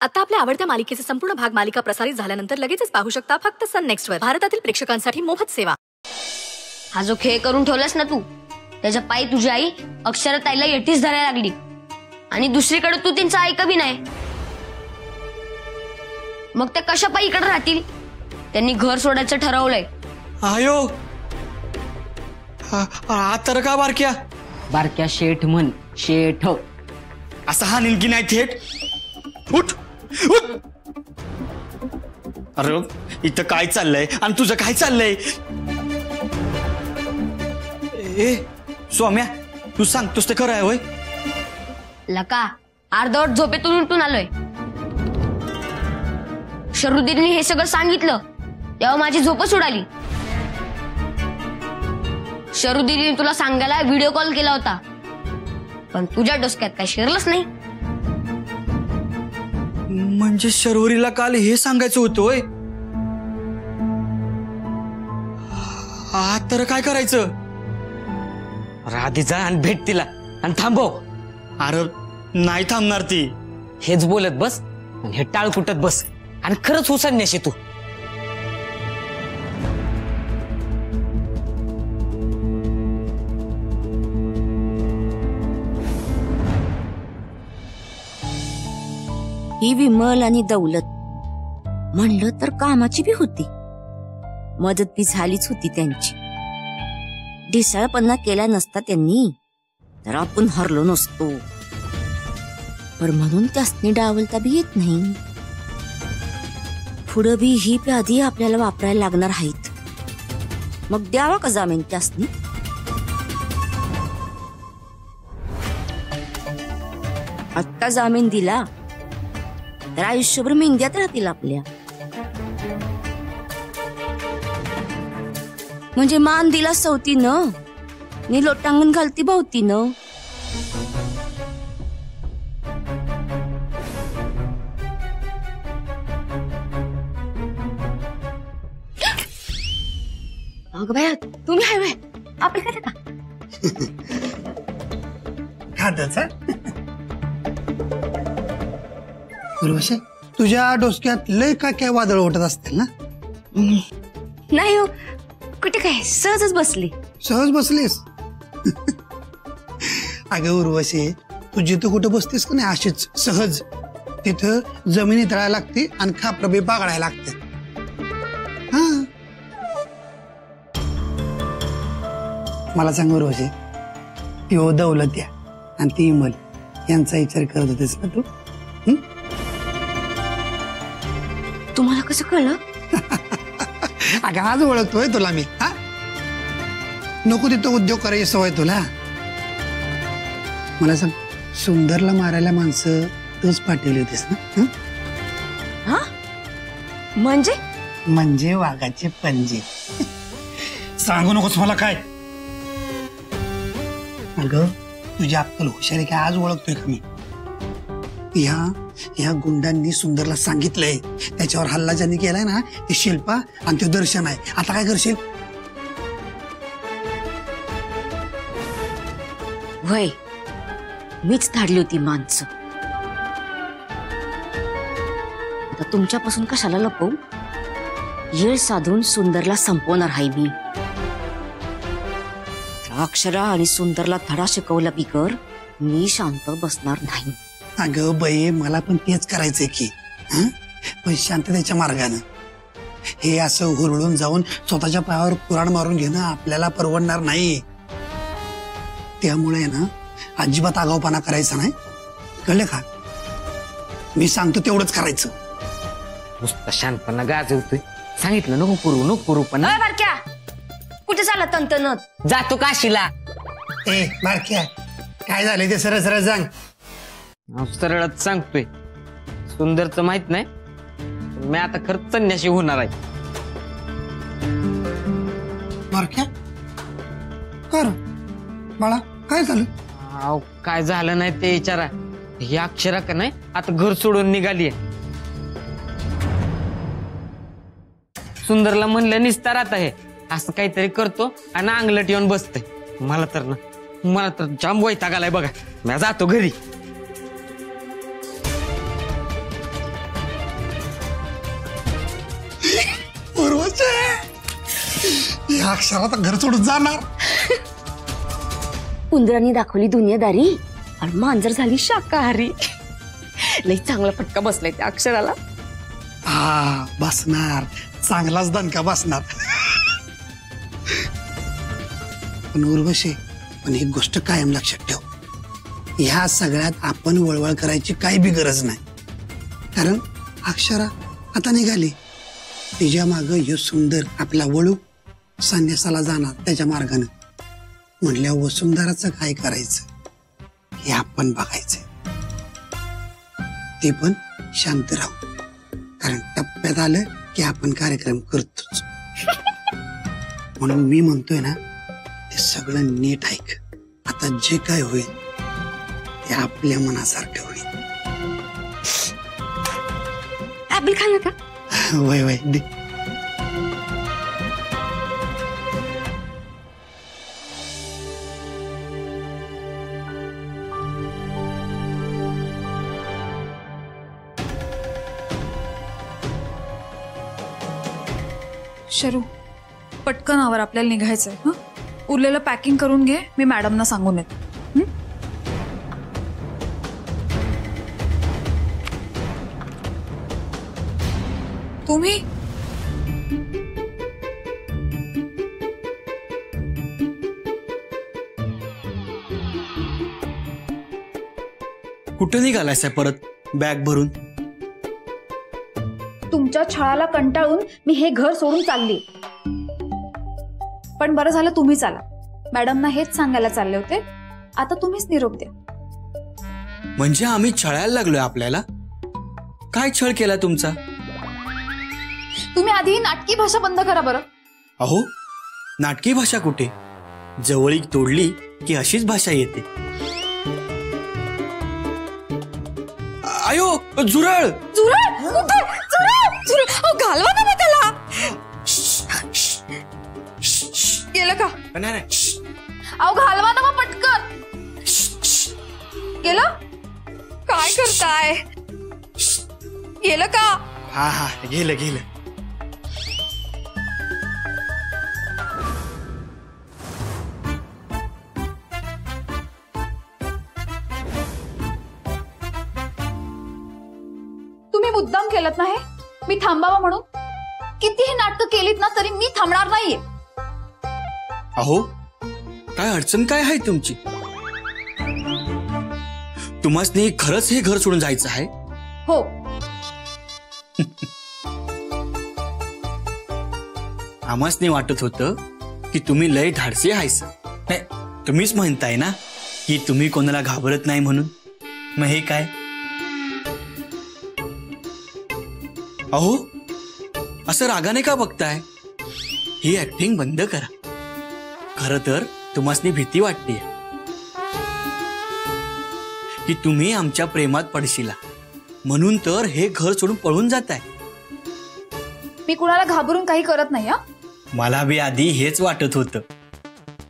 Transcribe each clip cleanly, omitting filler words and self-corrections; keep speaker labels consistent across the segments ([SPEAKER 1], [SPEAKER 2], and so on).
[SPEAKER 1] आता आपल्या आवडत्या मालिकेचे संपूर्ण भाग मालिका प्रसारित झाल्यानंतर लगेचच पाहू शकता फक्त सन नेक्स्ट वर. भारतातील प्रेक्षकांसाठी मोफत सेवा.
[SPEAKER 2] हा जो खेळ करून ठेवलास ना तू, त्याच्या पायी तुझी आई अक्षराताईला येटीस धरायला लागली आणि दुसरीकडे तू त्यांचं ऐक बी नाही. मग ते कशा पायी इकडे राहतील? त्यांनी घर सोडायचं ठरवलंय.
[SPEAKER 3] आयो तर का बारक्या
[SPEAKER 4] बारक्या शेठ म्हण, शेठ.
[SPEAKER 3] असा हा नेमकी नाही थेट. उठ उठ. अरे इथं काय चाललंय आणि तुझं काय चाललंय? ए स्वाम्या, तू सांगतोस ते खरं आहे होय?
[SPEAKER 2] लका अर्धवट झोपेतून उठून आलोय. शरुदीने हे सगळं सांगितलं तेव्हा माझी झोपच उडाली. शरुदीने तुला सांगायला व्हिडिओ कॉल केला होता, पण तुझ्या डोसक्यात काय शिरलंच नाही.
[SPEAKER 3] म्हणजे शर्वरीला काल हे सांगायचं होतं होय? तर काय करायचं?
[SPEAKER 4] आधी जा आणि भेट तिला आणि थांबव.
[SPEAKER 3] अरे नाही थांबणार ती.
[SPEAKER 4] हेच बोलत बस आणि हे टाळ कुटत बस आणि खरंच उसन्याशी तू.
[SPEAKER 5] ही विमल आणि दौलत म्हणलं तर कामाची बी होती, मदत बी झालीच होती त्यांची. ढिसाळपणा केला नसता त्यांनी तर आपण हरलो नसतो. पर म्हणून त्यासनी डावलता बी येत नाही. पुढं बी ही प्यादी आपल्याला वापरायला लागणार आहेत. मग द्यावा का जामीन त्यासनी? आत्ता जामीन दिला तर आयुष्यभर मेंद्यात राहतील आपल्या. म्हणजे मान दिला सवतीनं नि लोटांगण घालती भोवतीनं.
[SPEAKER 1] अगं बाया, तुम्ही हाय वय आपली काय का
[SPEAKER 6] खातच. उर्वशी, तुझ्या डोसक्यात लय काय वादळ उठत असतील ना?
[SPEAKER 5] नाही हो, कुठे काय, सहजच बसली.
[SPEAKER 6] सहज बसलीस? अगं उर्वशी, तू जिथं कुठं बसतेस का नाही अशीच सहज, तिथं जमिनी तळायला लागते आणि खाप्रबी बागडायला लागते. हा, मला सांग उर्वशी, ती ओ दौलत या आणि ती इमल यांचा विचार करत होतेस ना तू?
[SPEAKER 5] तुम्हाला कसं कळलं?
[SPEAKER 6] अगं आज ओळखतोय तुला मी. हा, नको तिथं उद्योग करायची सवय तुला. मला सांग, सुंदरला मारायला माणसं तूच पाठवली होतीस ना?
[SPEAKER 5] हा, म्हणजे
[SPEAKER 6] म्हणजे वाघाचे पंजे. सांगू नकोस मला काय. अगं तुझी अक्कल हुशारी काय आज ओळखतोय का मी? ह्या गुंडांनी सुंदरला सांगितलंय, त्याच्यावर हल्ला ज्यांनी केलाय ना ते शिल्पा आणि ते दर्शन आहे. आता काय करशील?
[SPEAKER 5] वय मीच धाडली होती माणसं. आता तुमच्यापासून कशाला लपवू? येळ साधून सुंदरला संपवणार आहे मी. अक्षरा आणि सुंदरला धडा शिकवला बिगर मी शांत बसणार नाही.
[SPEAKER 6] अगं बाई, मला पण तेच करायचंय की. पण शांततेच्या मार्गानं. हे असं हुरळून जाऊन स्वतःच्या पायावर कुऱ्हाड मारून घेणं आपल्याला परवडणार नाही. त्यामुळे ना अजिबात आगाऊपणा करायचा नाही, कळलं का? मी सांगतो तेवढंच करायचं.
[SPEAKER 4] नुसता शांतपणा गाजवतोय. सांगितलं नको करू पण.
[SPEAKER 2] बारक्या, कुठे चालला तंतनत?
[SPEAKER 4] जातो काशीला.
[SPEAKER 6] ए बारक्या, काय झालंय ते सरळ सरळ सांग.
[SPEAKER 4] सरळच सांगतोय. सुंदरचं माहित नाही, मी आता खरंच संन्याशी होणार आहे.
[SPEAKER 6] बारक्या, कर बाळा, काय झालं?
[SPEAKER 4] काय झालं नाही ते विचारा. ही अक्षरा का नाही आता घर सोडून निघालीये. सुंदरला म्हणलं निस्तारात आहे असं काहीतरी करतो आणि अंगलट येऊन बसते. मला तर जाम वैताग आलाय बघा. मी जातो घरी.
[SPEAKER 6] अक्षरा तर घर सोडून जाणार.
[SPEAKER 5] उंदरांनी दाखवली दुनियादारी आणि मांजर झाली शाकाहारी. लई चांगला फटका बसलाय त्या अक्षराला.
[SPEAKER 6] हा बसणार, चांगलाच दणका बसणार. पण उर्वशी, पण एक गोष्ट कायम लक्षात ठेव, ह्या सगळ्यात आपण वळवळ करायची काही बी गरज नाही. कारण अक्षरा आता निघाली, तिच्या माग यो सुंदर आपला वळू संन्यासाला जाणार त्याच्या मार्गानं. म्हणल्या वसुंधराचं काय करायचं हे आपण बघायचं. ते पण शांत राहू, कारण टप्प्यात आलं की आपण कार्यक्रम करतोच. म्हणून मी म्हणतोय ना, ते सगळं नीट ऐक. आता जे काय होईल ते आपल्या मनासारखं होईल.
[SPEAKER 5] ऍपल खाल्लं का?
[SPEAKER 6] वय वय दे.
[SPEAKER 7] शरू, पटकन आवर, आपल्याला निघायचंय. हं, उरलेलं पॅकिंग करून घे, मी मॅडमना सांगून येते. तुम्ही
[SPEAKER 3] कुठं निघालायसा परत बॅग भरून?
[SPEAKER 7] तुमच्या छळाला कंटाळून मी हे घर सोडून चालली. पण बरं झालं तुम्ही चाला. मॅडमना हेच सांगायला चालले होते. आता तुम्हीच निरोप द्या.
[SPEAKER 3] म्हणजे आम्ही छळायला लागलोय आपल्याला? काय छळ केला तुमचा?
[SPEAKER 7] तुम्ही आधी ही नाटकी भाषा बंद करा बरं.
[SPEAKER 3] अहो, नाटकी भाषा कुठे? जवळीक तोडली की अशीच भाषा येते. आयो झुरळ
[SPEAKER 7] झुरळ कुठे? झुरळ झुरळ, अहो घालवा ना मग त्याला. गेलं का?
[SPEAKER 3] नाही नाही,
[SPEAKER 7] अहो घालवा ना मग पटकन. गेलं? काय करताय? गेलं का?
[SPEAKER 3] हा हा गेलं गेलं.
[SPEAKER 7] तुम्ही मुद्दाम केलत ना हे, मी थांबावा म्हणून? कितीही नाटकं केलीत ना तरी मी थांबणार नाहीये.
[SPEAKER 3] अहो, काय अडचण काय आहे तुमची? तुम्हासनी खरंच हे घर सोडून जायचं आहे?
[SPEAKER 7] हो.
[SPEAKER 3] आम्हासनी वाटत होतं की तुम्ही लय धाडसी आहेस. नाही, तुम्हीच म्हणताय ना की तुम्ही कोणाला घाबरत नाही म्हणून. मग हे काय? अहो, असं रागाने का बघताय? ही ऍक्टिंग बंद करा. खरं तर तुम्हासनी भीती वाटते की तुम्ही आमच्या प्रेमात पडशिला, म्हणून तर हे घर सोडून पळून जाताय.
[SPEAKER 7] मी कुणाला घाबरून काही करत नाही. हा,
[SPEAKER 3] मला बी आधी हेच वाटत होतं,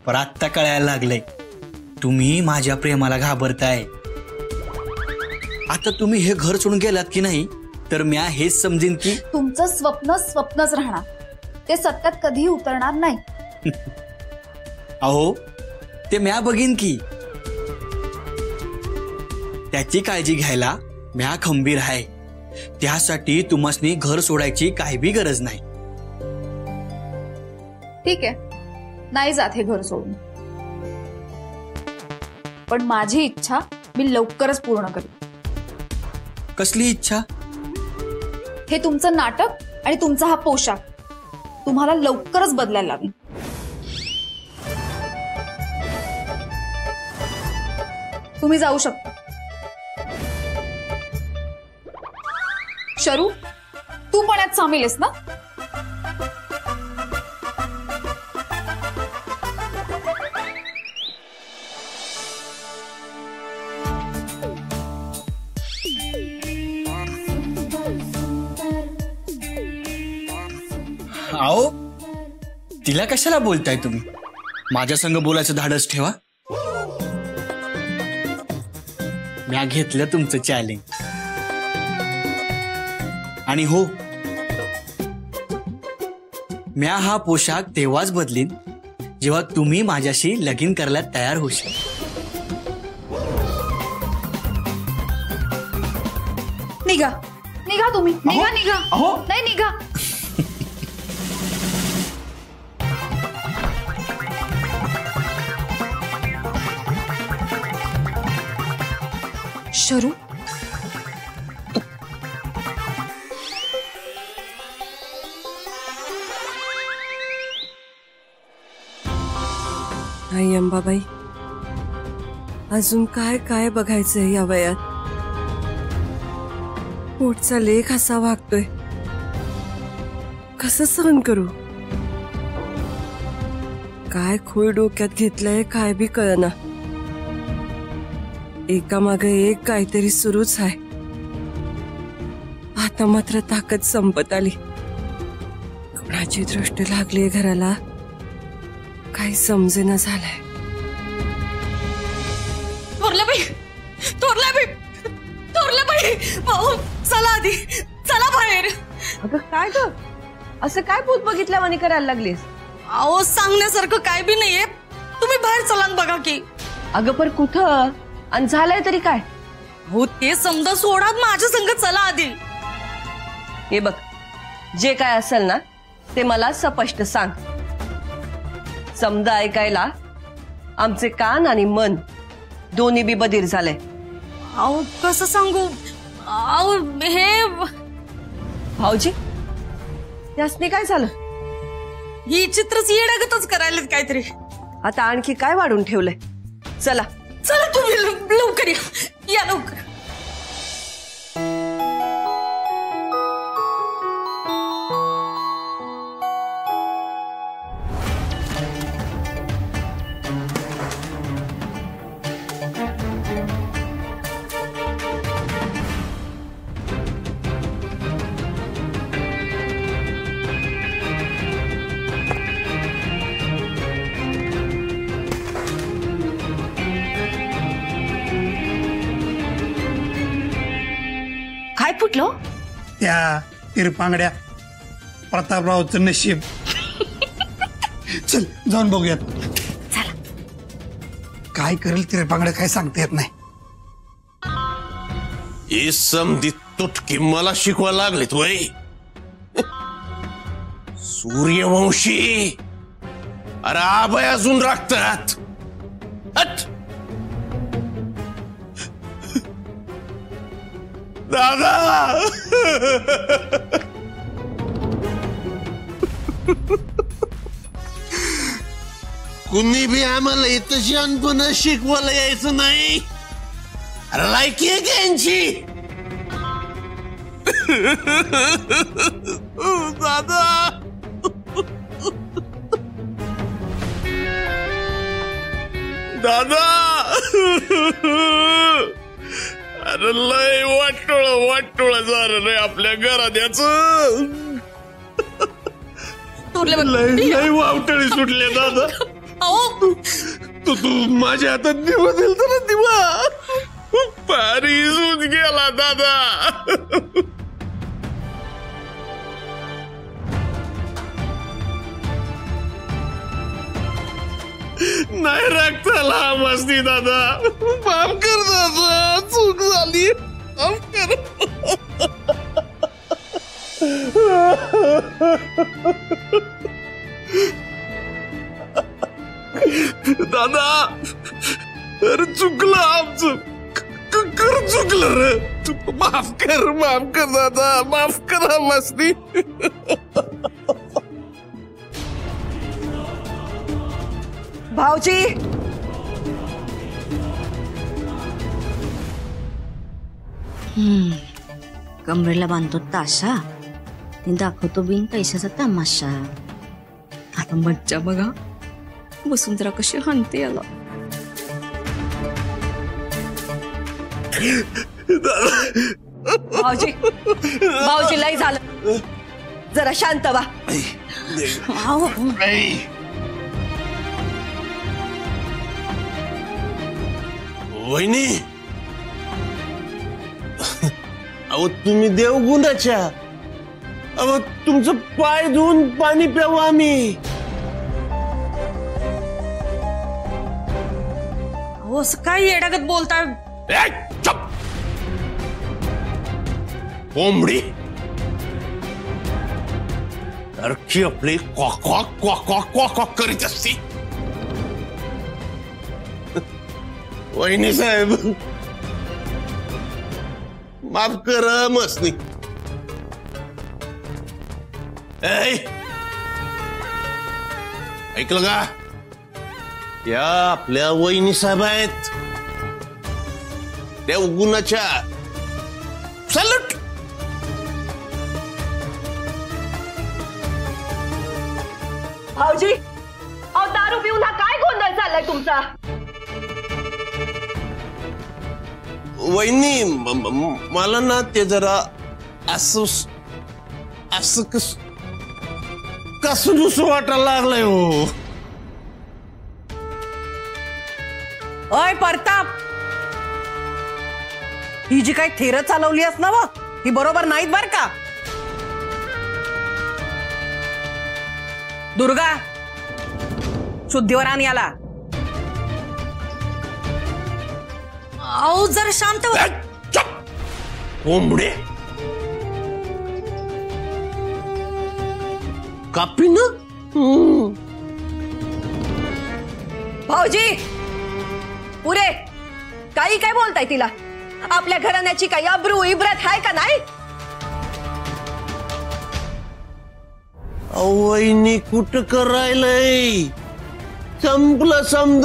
[SPEAKER 3] पण आत्ता कळायला लागलंय तुम्ही माझ्या प्रेमाला घाबरताय. आता तुम्ही हे घर सोडून गेलात की नाही तर म्या हेच समजेन की
[SPEAKER 7] तुमचं स्वप्न स्वप्नच राहणार, ते सत्यात कधीही उतरणार नाही.
[SPEAKER 3] अहो, ते म्या बघीन की. त्याची काळजी घ्यायला म्या खंबीर आहे. त्यासाठी तुम्हासनी घर सोडायची काही बी गरज नाही.
[SPEAKER 7] ठीक आहे, नाही जात हे घर सोडून. पण माझी इच्छा मी लवकरच पूर्ण करेन.
[SPEAKER 3] कसली इच्छा?
[SPEAKER 7] हे तुमचं नाटक आणि तुमचा हा पोशाख तुम्हाला लवकरच बदलायला लावीन. तुम्ही जाऊ शकता. शरू, तू पण यात सामील आहेस ना?
[SPEAKER 3] आओ, तिला कशाला बोलताय तुम्ही? माझ्या संग बोलायचं धाडस ठेवा. म्या घेतलं तुमचं चॅलेंज. आणि हो, म्या हा पोशाख तेव्हाच बदलीन जेव्हा तुम्ही माझ्याशी लगीन करायला तयार होशील.
[SPEAKER 7] निघा निघा तुम्ही, निघा निघा. नाही निघा. शरू,
[SPEAKER 8] आई अंबाबाई, अजून काय काय बघायचंय या वयात. पोटचा लेख असा वागतोय, कसं सहन करू. काय खूळ डोक्यात घेतलंय काय बी कळना. एका मागे एक काहीतरी सुरूच आहे. आता मात्र ताकद संपत आली. कोणाची दृष्टी लागली घराला काही समजेना झालंय.
[SPEAKER 1] थोरल्याबाई, भाऊ चला आधी, चला बाहेर.
[SPEAKER 8] अगं काय ग, असं काय भूत बघितल्यावानी करायला लागलीस.
[SPEAKER 1] अहो सांगण्यासारखं काय बी नाहीये, तुम्ही बाहेर चला न बघा की.
[SPEAKER 8] अगं पर कुठं आणि झालंय तरी काय.
[SPEAKER 1] हो ते समजा सोडा, माझ्या संग चला आधी.
[SPEAKER 8] हे बघ, जे काय असेल ना ते मला स्पष्ट सांग. समजा ऐकायला आमचे कान आणि मन दोन्ही बी बधीर झाले.
[SPEAKER 1] अहो कसं सांगू. अहो हे
[SPEAKER 8] भाऊजी, त्यासनी काय झालं.
[SPEAKER 1] ही चित्रच येडागतच करायला काहीतरी.
[SPEAKER 8] आता आणखी काय वाढून ठेवलंय. चला
[SPEAKER 1] चला तुम्ही लवकर या लवकर.
[SPEAKER 2] काय फुटलो.
[SPEAKER 6] त्या तिरपांगड्या प्रतापरावचं नशीब. चल जाऊन बघूयात. काय करेल तिरपांगड्या काय सांगता येत नाही.
[SPEAKER 9] ही समधी तुटकी मला शिकवा लागलीत वय. सूर्यवंशी अरे आबाय अजून राखतात. दादा कुणी बी आम्हाला इथं शहाणपणा शिकवायला यायचं नाही. अरे लायकी आहे का यांची. दादा दादा अरे लय वाटोळ झालं रे आपल्या घरात याच. लय वावटळी सुटले दादा. तू माझ्या हातात दिवा दिलता ना दिवा. पारी सूज गेला दादा. नाही राखताला मस्ती दादा. माफ कर दादा, चूक झाली. माफ कर दादा. अरे चुकलं आमचं. चुकलं रे. माफ कर दादा, माफ करा मस्ती.
[SPEAKER 8] भाऊजी,
[SPEAKER 5] कमरेला बांधतो ताशा आणि दाखवतो बिन पैशाचा तमाशा.
[SPEAKER 7] आता मज्जा बघा, वसुंधरा कशी हाणते याला.
[SPEAKER 8] भाऊजी लय झालं, जरा शांत व्हा.
[SPEAKER 9] वहिनी अहो तुम्ही देवगुणाच्या. अहो तुमचं पाय धुवून पाणी प्यावं आम्ही.
[SPEAKER 10] हो असं काय येडागत बोलताय.
[SPEAKER 9] कोंबडी सारखी आपली quack quack quack quack quack quack करीत असती. वहिनी साहेब माफ कर मसनी. ऐकलं का? या आपल्या वहिनी साहेब आहेत त्या उगुणाच्या. सॅल्यूट.
[SPEAKER 8] भाऊजी अहो दारू पिऊन हा काय गोंधळ चाललाय तुमचा?
[SPEAKER 9] वहिनी मला ना ते जरा असं असं कसं दुसरं वाटायला लागलंय. हो
[SPEAKER 10] अय परताप, ही जी काही थेर चालवली अस ना ही बरोबर नाहीत बर का. दुर्गा शुद्धीवर आण याला.
[SPEAKER 5] अहो जरा शांत हो.
[SPEAKER 9] कोंबडे कापी ना.
[SPEAKER 8] भाऊजी पुरे काही काय बोलताय तिला? आपल्या घराण्याची काही अब्रू इब्रत आहे का नाही?
[SPEAKER 9] वहिनी कुठं करायलंय? संपलं समज.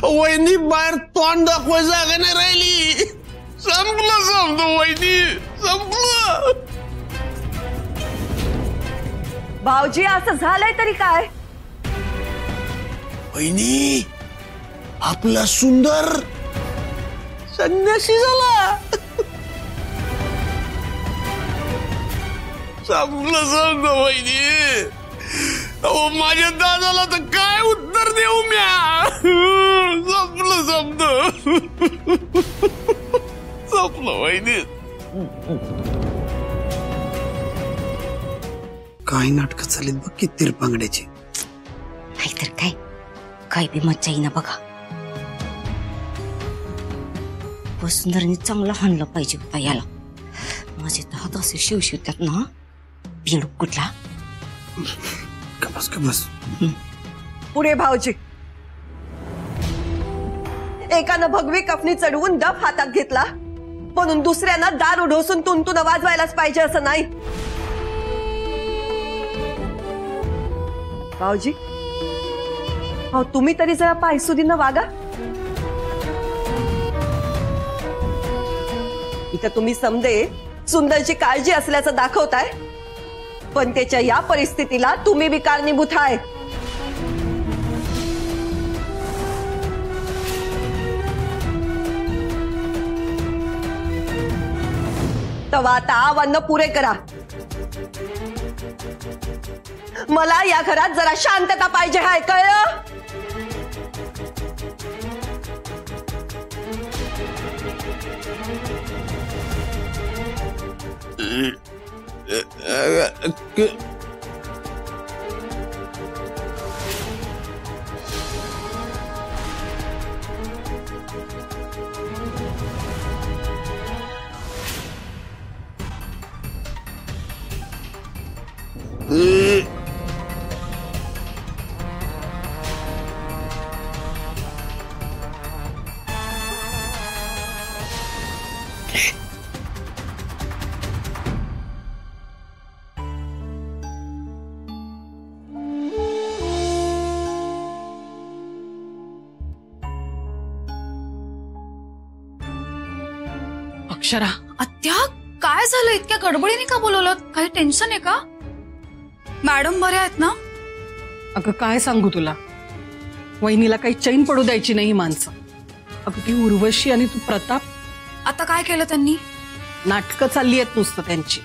[SPEAKER 9] वहिनी बाहेर तोंड दाखवाय जागा नाही राहिली. संपलं समज वहिनी, संपलं.
[SPEAKER 8] भाऊजी असं झालंय तरी काय?
[SPEAKER 9] वहिनी आपला सुंदर संन्यासी झाला. संपलं समज वहिनी. अहो माझ्या दादाला तर काय उत्तर देऊ म्या. संपलं समज. संपलं वहिनी.
[SPEAKER 6] काय नाटक चालेल बघ की तिरपांगड्याची.
[SPEAKER 5] नाहीतर काय बी मज्जा येईना बघा. वसुंधराने चांगला हाणलं पाहिजे होता याला. माझे दादा असे शिवशिवतात ना बेडूक कुठला.
[SPEAKER 6] कबस
[SPEAKER 8] पुढे भाऊजी एकानं भगवी कफनी चढवून डफ हातात घेतला म्हणून दुसऱ्यानं दारू ढोसून तुंतुन वाजवायलाच पाहिजे असं नाही. भाऊजी अहो तुम्ही तरी जरा पायसुदीनं वागा. इथं तुम्ही समजे सुंदरची काळजी असल्याचं दाखवताय पण त्याच्या या परिस्थितीला तुम्ही बी कारणीभूत आहे. तवा आता आव्हान पुरे करा. मला या घरात जरा शांतता पाहिजे आहे कळलं.
[SPEAKER 7] अक्षरा आत्या काय झालं? इतक्या गडबडीने का बोलवलं? काही टेन्शन आहे का? मॅडम बरे आहेत ना?
[SPEAKER 10] अगं काय सांगू तुला, वहिनीला काही चैन पडू द्यायची नाही माणसं. अगदी उर्वशी आणि तू प्रताप.
[SPEAKER 7] आता काय केलं त्यांनी?
[SPEAKER 10] नाटकं चालली आहेत नुसतं त्यांची.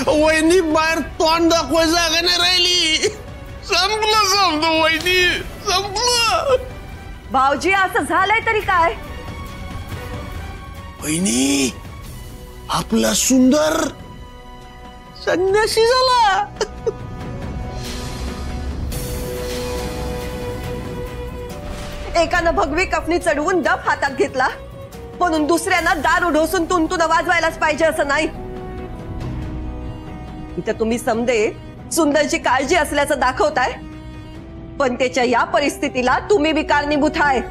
[SPEAKER 9] वहिनी बाहेर तोंड दाखवाय जागा नाही राहिली. संपलं समज वहिनी, संपलं.
[SPEAKER 8] भाऊजी असं झालंय तरी काय?
[SPEAKER 9] वहिनी आपला सुंदर संन्यासी झाला.
[SPEAKER 8] एकानं भगवी कफनी चढवून डफ हातात घेतला म्हणून दुसऱ्यानं दारू ढोसून तुंतून वाजवायलाच पाहिजे असं नाही. इथं तुम्ही समजे सुंदरची काळजी असल्याचं दाखवताय, पण त्याच्या या परिस्थितीला तुम्ही बी कारणीभूत आहे.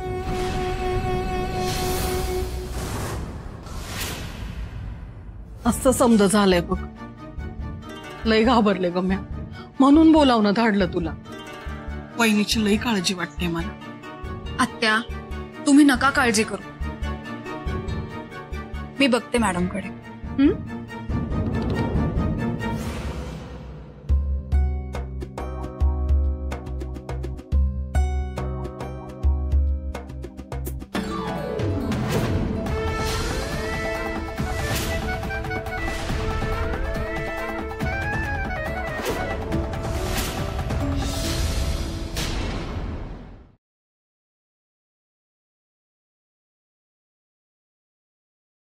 [SPEAKER 10] असं समज झालंय बघ. लय घाबरले ग म्या, म्हणून बोलावणं धाडलं तुला. वहिनीची लय काळजी वाटते मला.
[SPEAKER 7] आत्या, तुम्ही नका काळजी करू. मी बघते मॅडमकडे.